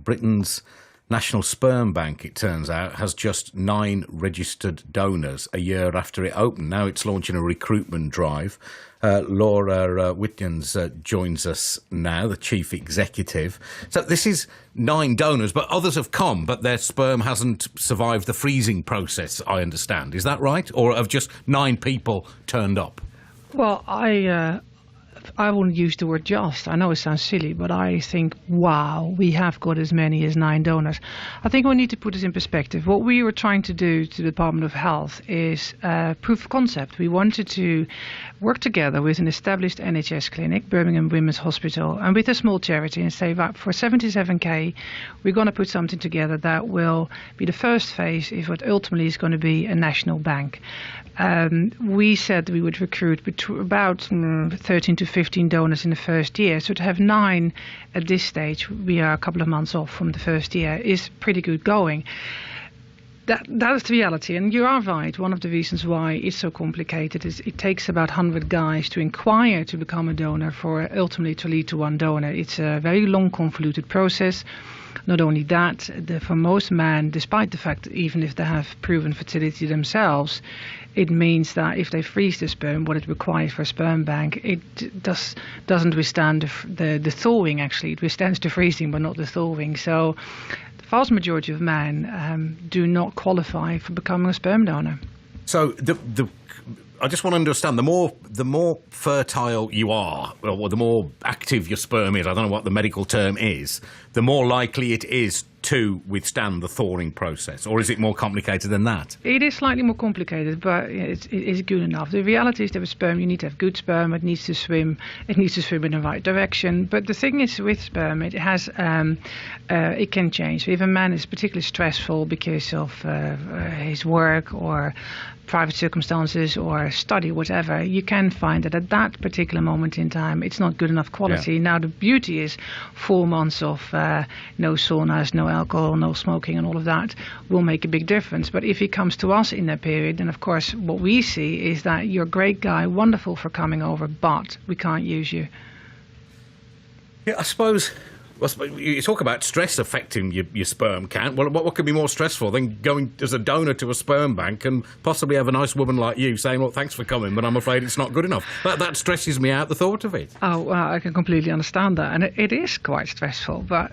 Britain's National Sperm Bank, it turns out, has just 9 registered donors a year after it opened. Now it's launching a recruitment drive. Laura Whitjans joins us now, the chief executive. So this is 9 donors, but others have come, but their sperm hasn't survived the freezing process, I understand. Is that right? Or have just 9 people turned up? Well, I wouldn't use the word just. I know it sounds silly, but I think, wow, we have got as many as 9 donors. I think we need to put this in perspective. What we were trying to do to the Department of Health is proof of concept. We wanted to work together with an established NHS clinic, Birmingham Women's Hospital, and with a small charity and say that for 77k, we're going to put something together that will be the first phase of what ultimately is going to be a national bank. We said we would recruit about 13 to 15 donors in the first year. So to have 9 at this stage, we are a couple of months off from the first year, is pretty good going. That is the reality, and you are right. One of the reasons why it's so complicated is it takes about 100 guys to inquire to become a donor for ultimately to lead to one donor. It's a very long, convoluted process. Not only that, for most men, despite the fact that even if they have proven fertility themselves, it means that if they freeze the sperm, what it requires for a sperm bank, it doesn't withstand the thawing, actually. It withstands the freezing, but not the thawing. So the vast majority of men do not qualify for becoming a sperm donor. So I just want to understand, the more fertile you are, or the more active your sperm is, I don't know what the medical term is, the more likely it is to withstand the thawing process, or is it more complicated than that? It is slightly more complicated, but it is good enough. The reality is that with sperm, you need to have good sperm. It needs to swim. It needs to swim in the right direction. But the thing is, with sperm, it has it can change. So if a man is particularly stressful because of his work or private circumstances or study, whatever, you can find that at that particular moment in time, it's not good enough quality. Yeah. Now, the beauty is 4 months of no saunas, no alcohol, no smoking, and all of that will make a big difference. But if he comes to us in that period, then of course what we see is that you're a great guy, wonderful for coming over, but we can't use you. Yeah, I suppose you talk about stress affecting your sperm count. Well, what could be more stressful than going as a donor to a sperm bank and possibly have a nice woman like you saying, "Well, thanks for coming, but I'm afraid it's not good enough." That stresses me out, the thought of it. Oh, well, I can completely understand that. And it is quite stressful, but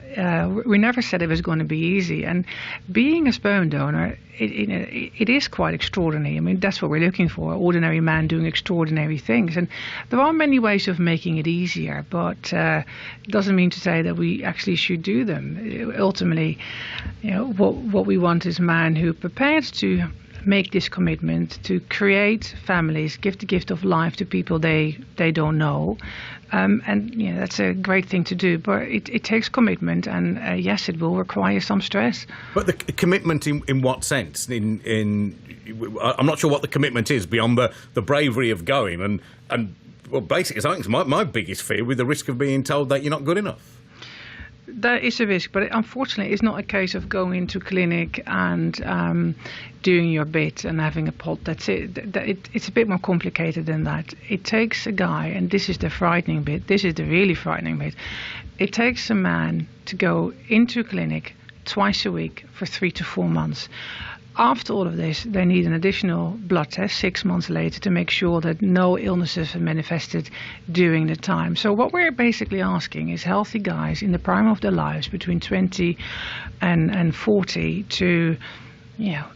we never said it was going to be easy. And being a sperm donor, it is quite extraordinary. I mean, that's what we're looking for, an ordinary man doing extraordinary things. And there are many ways of making it easier, but it doesn't mean to say that we actually should do them. Ultimately, what we want is a man who prepared to make this commitment to create families, give the gift of life to people they don't know. And that's a great thing to do, but it takes commitment, and yes, it will require some stress. But the commitment in what sense? I'm not sure what the commitment is beyond the bravery of going and well, basically, I think it's my biggest fear with the risk of being told that you're not good enough. There is a risk, but unfortunately it's not a case of going into clinic and doing your bit and having a pot. That's it. It's a bit more complicated than that. It takes a guy, and this is the frightening bit, this is the really frightening bit. It takes a man to go into clinic twice a week for 3 to 4 months. After all of this, they need an additional blood test 6 months later to make sure that no illnesses are manifested during the time. So what we're basically asking is healthy guys in the prime of their lives, between 20 and 40, to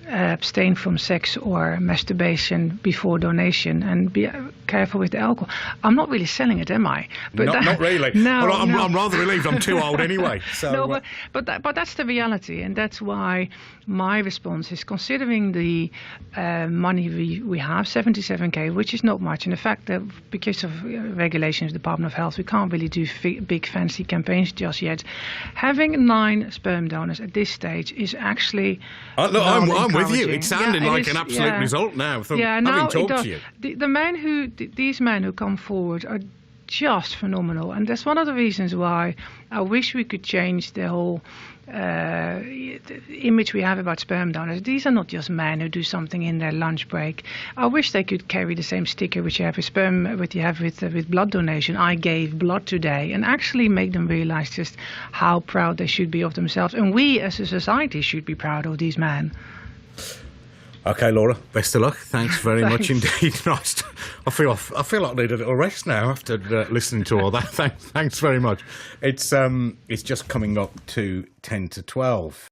abstain from sex or masturbation before donation, and be careful with the alcohol. I'm not really selling it, am I? But not really. No, well, no. I'm rather relieved. I'm too old anyway. So, no, but that's the reality, and that's why my response is, considering the money we have, 77k, which is not much, and the fact that because of regulations of the Department of Health, we can't really do big fancy campaigns just yet. Having 9 sperm donors at this stage is actually I'm with you. It's sounding like an absolute result now from having talked to you. These men who come forward are just phenomenal. And that's one of the reasons why I wish we could change the whole image we have about sperm donors. These are not just men who do something in their lunch break. I wish they could carry the same sticker which you have with sperm, what you have with blood donation. I gave blood today, and actually make them realize just how proud they should be of themselves. And we as a society should be proud of these men. Okay, Laura, best of luck. Thanks very much indeed. Nice. I feel like I need a little rest now after listening to all that. Thanks very much. It's just coming up to 10 to 12.